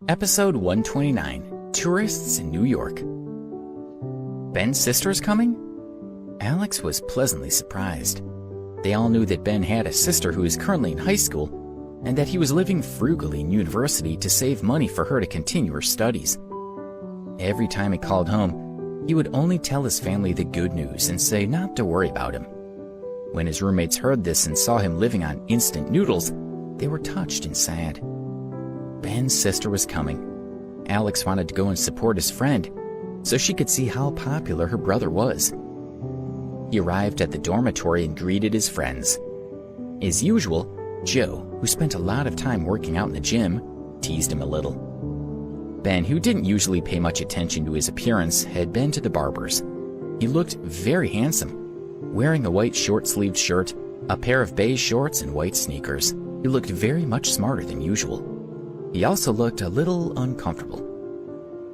Episode 129, Tourists in New York. Ben's sister is coming? Alex was pleasantly surprised. They all knew that Ben had a sister who is currently in high school, and that he was living frugally in university to save money for her to continue her studies. Every time he called home, he would only tell his family the good news and say not to worry about him. When his roommates heard this and saw him living on instant noodles, they were touched and sad. Ben's sister was coming. Alex wanted to go and support his friend, so she could see how popular her brother was. He arrived at the dormitory and greeted his friends. As usual, Joe, who spent a lot of time working out in the gym, teased him a little. Ben, who didn't usually pay much attention to his appearance, had been to the barber's. He looked very handsome, wearing a white short-sleeved shirt, a pair of beige shorts, and white sneakers. He looked very much smarter than usual. He also looked a little uncomfortable.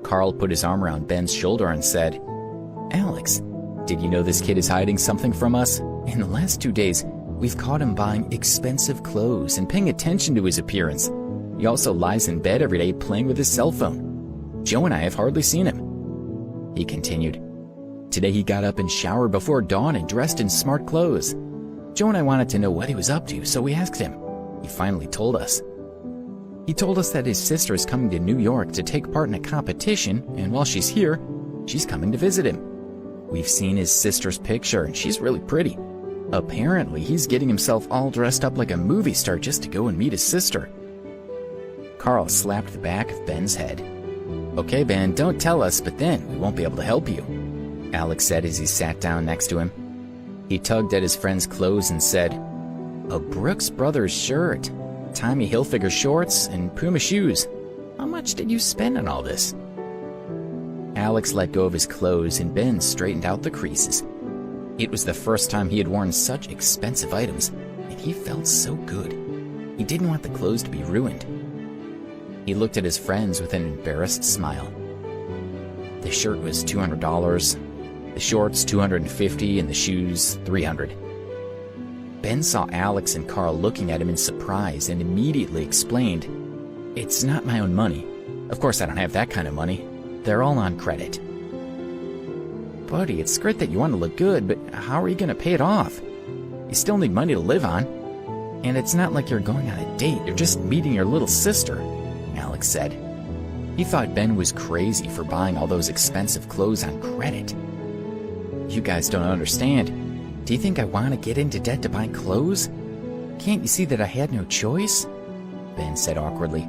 Carl put his arm around Ben's shoulder and said, "Alex, did you know this kid is hiding something from us? In the last 2 days, we've caught him buying expensive clothes and paying attention to his appearance. He also lies in bed every day playing with his cell phone. Joe and I have hardly seen him." He continued, "Today he got up and showered before dawn and dressed in smart clothes. Joe and I wanted to know what he was up to, so we asked him. He finally told us. He told us that his sister is coming to New York to take part in a competition, and while she's here, she's coming to visit him. We've seen his sister's picture, and she's really pretty. Apparently, he's getting himself all dressed up like a movie star just to go and meet his sister." Carl slapped the back of Ben's head. "Okay, Ben, don't tell us, but then we won't be able to help you," Alex said as he sat down next to him. He tugged at his friend's clothes and said, "A Brooks Brothers shirt, Tommy Hilfiger shorts, and Puma shoes. How much did you spend on all this?" Alex let go of his clothes and Ben straightened out the creases. It was the first time he had worn such expensive items, and he felt so good. He didn't want the clothes to be ruined. He looked at his friends with an embarrassed smile. The shirt was $200, the shorts $250, and the shoes $300. Ben saw Alex and Carl looking at him in surprise and immediately explained, "It's not my own money. Of course I don't have that kind of money. They're all on credit." "Buddy, it's great that you want to look good, but how are you going to pay it off? You still need money to live on. And it's not like you're going on a date. You're just meeting your little sister," Alex said. He thought Ben was crazy for buying all those expensive clothes on credit. "You guys don't understand. Do you think I want to get into debt to buy clothes? Can't you see that I had no choice?" Ben said awkwardly.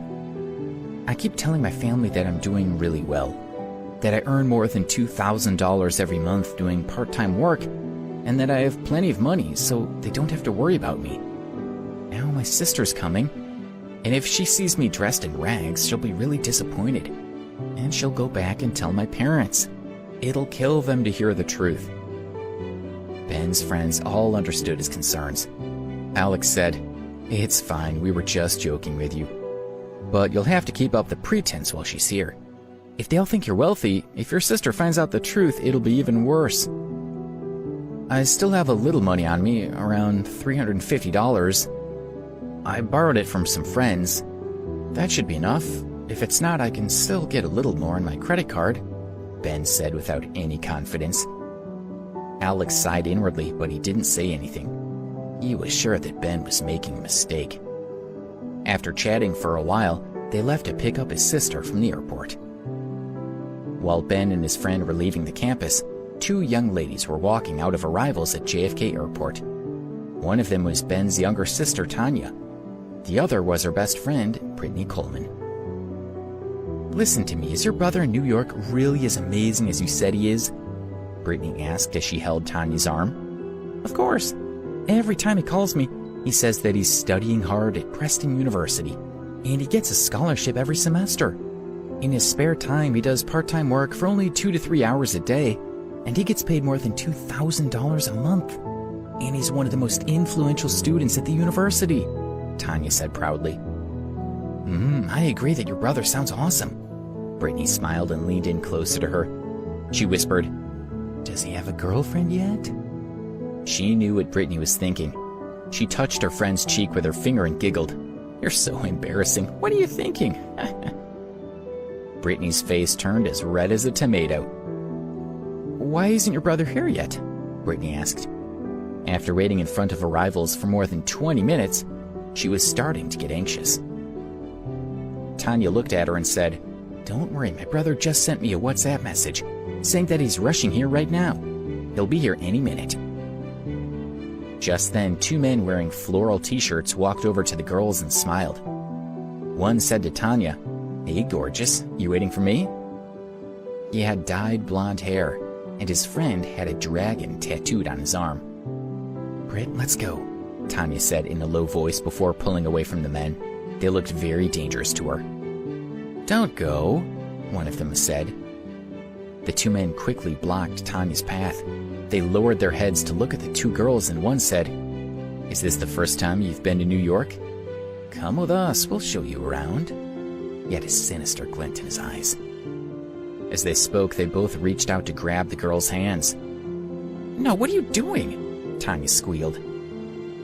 "I keep telling my family that I'm doing really well, that I earn more than $2,000 every month doing part-time work, and that I have plenty of money so they don't have to worry about me. Now my sister's coming, and if she sees me dressed in rags, she'll be really disappointed, and she'll go back and tell my parents. It'll kill them to hear the truth." Ben's friends all understood his concerns. Alex said, "It's fine, we were just joking with you. But you'll have to keep up the pretense while she's here. If they all think you're wealthy, if your sister finds out the truth, it'll be even worse. I still have a little money on me, around $350. I borrowed it from some friends. That should be enough. If it's not, I can still get a little more on my credit card," Ben said without any confidence. Alex sighed inwardly, but he didn't say anything. He was sure that Ben was making a mistake. After chatting for a while, they left to pick up his sister from the airport. While Ben and his friend were leaving the campus, 2 young ladies were walking out of arrivals at JFK Airport. One of them was Ben's younger sister, Tanya. The other was her best friend, Brittany Coleman. "Listen to me, is your brother in New York really as amazing as you said he is?" Brittany asked as she held Tanya's arm. "Of course. Every time he calls me, he says that he's studying hard at Preston University, and he gets a scholarship every semester. In his spare time, he does part-time work for only 2 to 3 hours a day, and he gets paid more than $2,000 a month. And he's one of the most influential students at the university," Tanya said proudly. I agree that your brother sounds awesome." Brittany smiled and leaned in closer to her. She whispered, "Does he have a girlfriend yet?" She knew what Brittany was thinking. She touched her friend's cheek with her finger and giggled. "You're so embarrassing. What are you thinking?" Brittany's face turned as red as a tomato. "Why isn't your brother here yet?" Brittany asked. After waiting in front of arrivals for more than 20 minutes, she was starting to get anxious. Tanya looked at her and said, "Don't worry, my brother just sent me a WhatsApp message saying that he's rushing here right now. He'll be here any minute." Just then, two men wearing floral t-shirts walked over to the girls and smiled. One said to Tanya, "Hey, gorgeous, you waiting for me?" He had dyed blonde hair, and his friend had a dragon tattooed on his arm. "Britt, let's go," Tanya said in a low voice before pulling away from the men. They looked very dangerous to her. "Don't go," one of them said. The two men quickly blocked Tanya's path. They lowered their heads to look at the two girls, and one said, "Is this the first time you've been to New York? Come with us, we'll show you around." He had a sinister glint in his eyes. As they spoke, they both reached out to grab the girls' hands. "No, what are you doing?" Tanya squealed.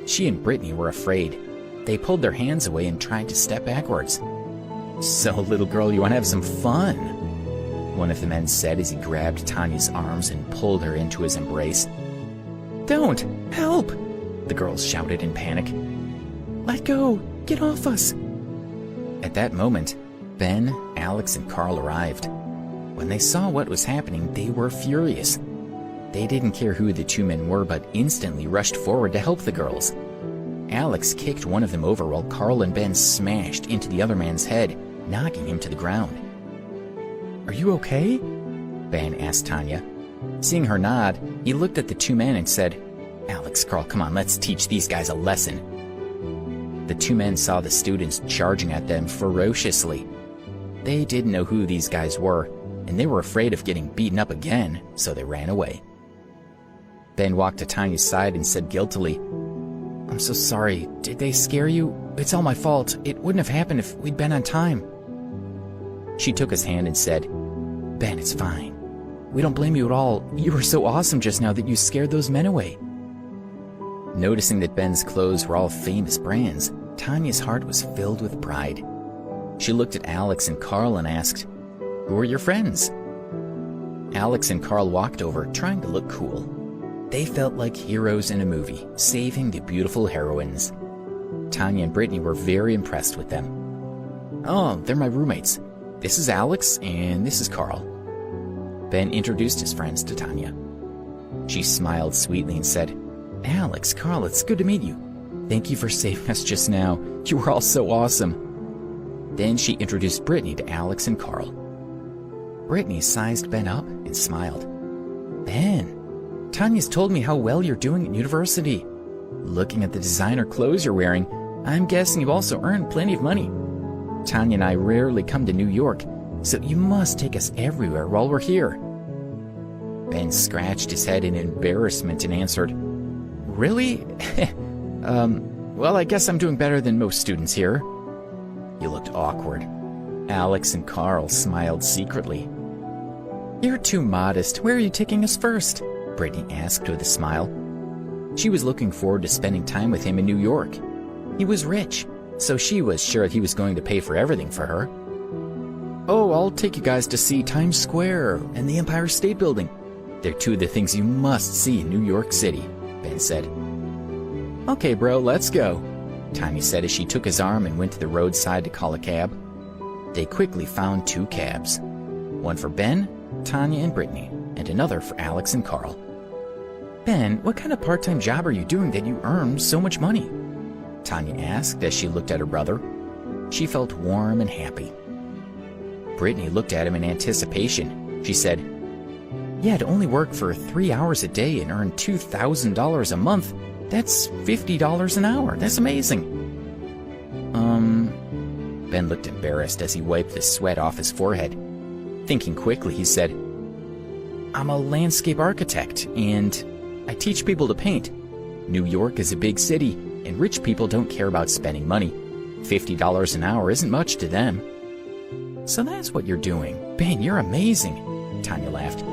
She and Brittany were afraid. They pulled their hands away and tried to step backwards. "So, little girl, you want to have some fun?" one of the men said as he grabbed Tanya's arms and pulled her into his embrace. "Don't! Help!" the girls shouted in panic. "Let go! Get off us!" At that moment, Ben, Alex, and Carl arrived. When they saw what was happening, they were furious. They didn't care who the two men were, but instantly rushed forward to help the girls. Alex kicked one of them over while Carl and Ben smashed into the other man's head, knocking him to the ground. "Are you okay?" Ben asked Tanya. Seeing her nod, he looked at the two men and said, "Alex, Carl, come on, let's teach these guys a lesson." The two men saw the students charging at them ferociously. They didn't know who these guys were, and they were afraid of getting beaten up again, so they ran away. Ben walked to Tanya's side and said guiltily, "I'm so sorry. Did they scare you? It's all my fault. It wouldn't have happened if we'd been on time." She took his hand and said, "Ben, it's fine. We don't blame you at all. You were so awesome just now that you scared those men away." Noticing that Ben's clothes were all famous brands, Tanya's heart was filled with pride. She looked at Alex and Carl and asked, "Who are your friends?" Alex and Carl walked over, trying to look cool. They felt like heroes in a movie, saving the beautiful heroines. Tanya and Brittany were very impressed with them. "Oh, they're my roommates. This is Alex, and this is Carl." Ben introduced his friends to Tanya. She smiled sweetly and said, "Alex, Carl, it's good to meet you. Thank you for saving us just now. You were all so awesome." Then she introduced Brittany to Alex and Carl. Brittany sized Ben up and smiled. "Ben, Tanya's told me how well you're doing at university. Looking at the designer clothes you're wearing, I'm guessing you also earned plenty of money. Tanya and I rarely come to New York, so you must take us everywhere while we're here." Ben scratched his head in embarrassment and answered, "Really? Well, I guess I'm doing better than most students here." He looked awkward. Alex and Carl smiled secretly. "You're too modest. Where are you taking us first?" Brittany asked with a smile. She was looking forward to spending time with him in New York. He was rich, so she was sure he was going to pay for everything for her. "Oh, I'll take you guys to see Times Square and the Empire State Building. They're two of the things you must see in New York City," Ben said. "Okay, bro, let's go," Tanya said as she took his arm and went to the roadside to call a cab. They quickly found two cabs, one for Ben, Tanya, and Brittany, and another for Alex and Carl. "Ben, what kind of part-time job are you doing that you earn so much money?" Tanya asked as she looked at her brother. She felt warm and happy. Brittany looked at him in anticipation. She said, "Yeah, to only work for 3 hours a day and earn $2,000 a month, that's $50 an hour. That's amazing." Ben looked embarrassed as he wiped the sweat off his forehead. Thinking quickly, he said, "I'm a landscape architect, and I teach people to paint. New York is a big city, and rich people don't care about spending money. $50 an hour isn't much to them." "So that's what you're doing. Ben, you're amazing," Tanya laughed.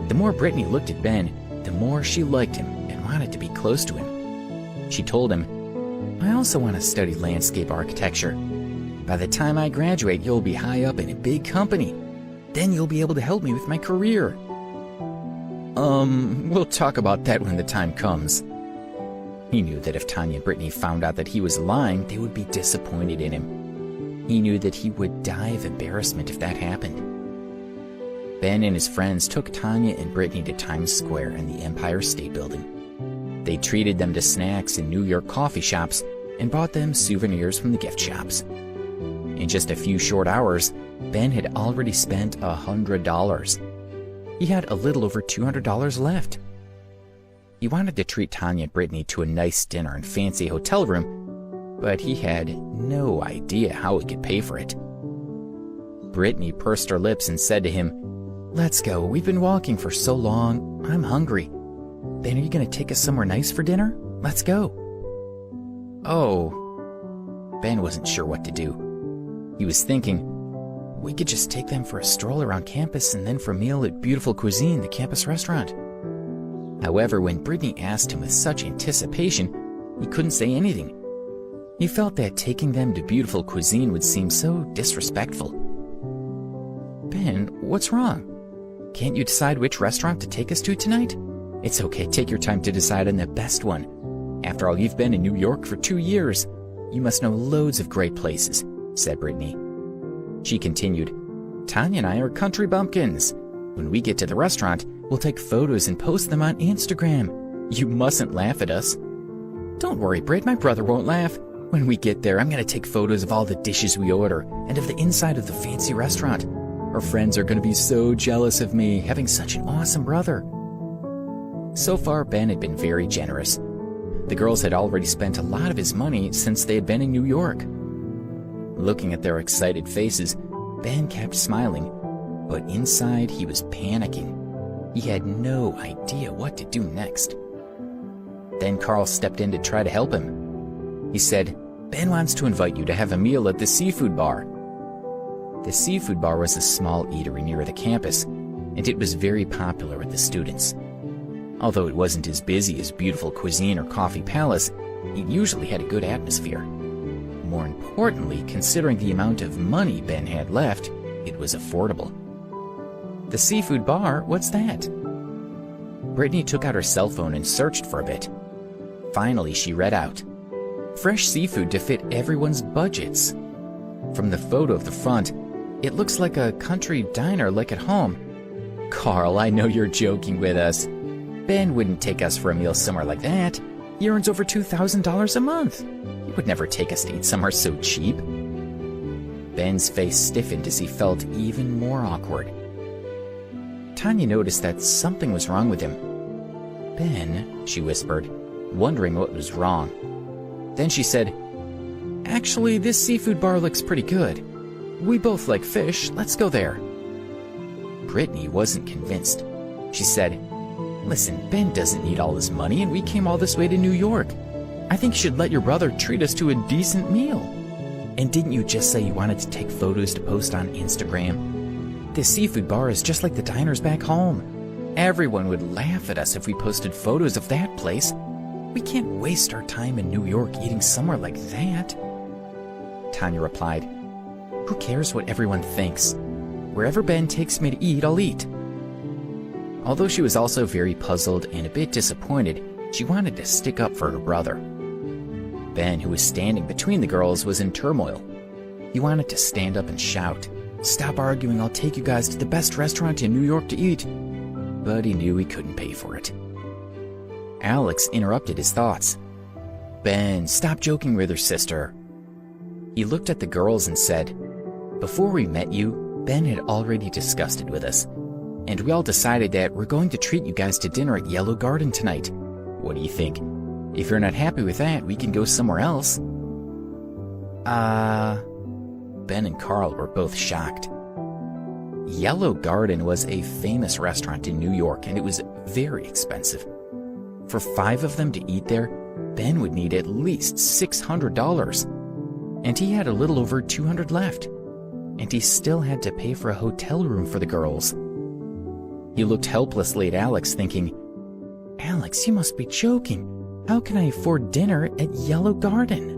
The more Brittany looked at Ben, the more she liked him and wanted to be close to him. She told him, "I also want to study landscape architecture." By the time I graduate, you'll be high up in a big company. Then you'll be able to help me with my career." We'll talk about that when the time comes." He knew that if Tanya and Brittany found out that he was lying, they would be disappointed in him. He knew that he would die of embarrassment if that happened. Ben and his friends took Tanya and Brittany to Times Square and the Empire State Building. They treated them to snacks in New York coffee shops and bought them souvenirs from the gift shops. In just a few short hours, Ben had already spent $100. He had a little over $200 left. He wanted to treat Tanya and Brittany to a nice dinner and fancy hotel room, but he had no idea how he could pay for it. Brittany pursed her lips and said to him, "Let's go. We've been walking for so long. I'm hungry. Ben, are you going to take us somewhere nice for dinner? Let's go." Oh. Ben wasn't sure what to do. He was thinking, we could just take them for a stroll around campus and then for a meal at Beautiful Cuisine, the campus restaurant. However, when Brittany asked him with such anticipation, he couldn't say anything. He felt that taking them to Beautiful Cuisine would seem so disrespectful. "Ben, what's wrong? Can't you decide which restaurant to take us to tonight? It's okay, take your time to decide on the best one. After all, you've been in New York for 2 years. You must know loads of great places," said Brittany. She continued, "Tanya and I are country bumpkins. When we get to the restaurant, we'll take photos and post them on Instagram. You mustn't laugh at us." "Don't worry, Britt, my brother won't laugh. When we get there, I'm going to take photos of all the dishes we order and of the inside of the fancy restaurant. Our friends are going to be so jealous of me, having such an awesome brother." So far, Ben had been very generous. The girls had already spent a lot of his money since they had been in New York. Looking at their excited faces, Ben kept smiling, but inside he was panicking. He had no idea what to do next. Then Carl stepped in to try to help him. He said, "Ben wants to invite you to have a meal at the seafood bar." The seafood bar was a small eatery near the campus, and it was very popular with the students. Although it wasn't as busy as Beautiful Cuisine or Coffee Palace, it usually had a good atmosphere. More importantly, considering the amount of money Ben had left, it was affordable. "The seafood bar? What's that?" Brittany took out her cell phone and searched for a bit. Finally, she read out, "Fresh seafood to fit everyone's budgets." From the photo of the front, it looks like a country diner like at home. "Carl, I know you're joking with us. Ben wouldn't take us for a meal somewhere like that. He earns over $2,000 a month. He would never take us to eat somewhere so cheap." Ben's face stiffened as he felt even more awkward. Tanya noticed that something was wrong with him. "Ben," she whispered, wondering what was wrong. Then she said, "Actually, this seafood bar looks pretty good. We both like fish. Let's go there." Brittany wasn't convinced. She said, "Listen, Ben doesn't need all his money, and we came all this way to New York. I think you should let your brother treat us to a decent meal. And didn't you just say you wanted to take photos to post on Instagram? This seafood bar is just like the diners back home. Everyone would laugh at us if we posted photos of that place. We can't waste our time in New York eating somewhere like that." Tanya replied, "Who cares what everyone thinks? Wherever Ben takes me to eat, I'll eat." Although she was also very puzzled and a bit disappointed, she wanted to stick up for her brother. Ben, who was standing between the girls, was in turmoil. He wanted to stand up and shout, "Stop arguing, I'll take you guys to the best restaurant in New York to eat." But he knew he couldn't pay for it. Alex interrupted his thoughts. "Ben, stop joking with her sister." He looked at the girls and said, "Before we met you, Ben had already discussed it with us, and we all decided that we're going to treat you guys to dinner at Yellow Garden tonight. What do you think? If you're not happy with that, we can go somewhere else." Ben and Carl were both shocked. Yellow Garden was a famous restaurant in New York, and it was very expensive. For 5 of them to eat there, Ben would need at least $600, and he had a little over $200 left, and he still had to pay for a hotel room for the girls. He looked helplessly at Alex, thinking, "Alex, you must be joking. How can I afford dinner at Yellow Garden?"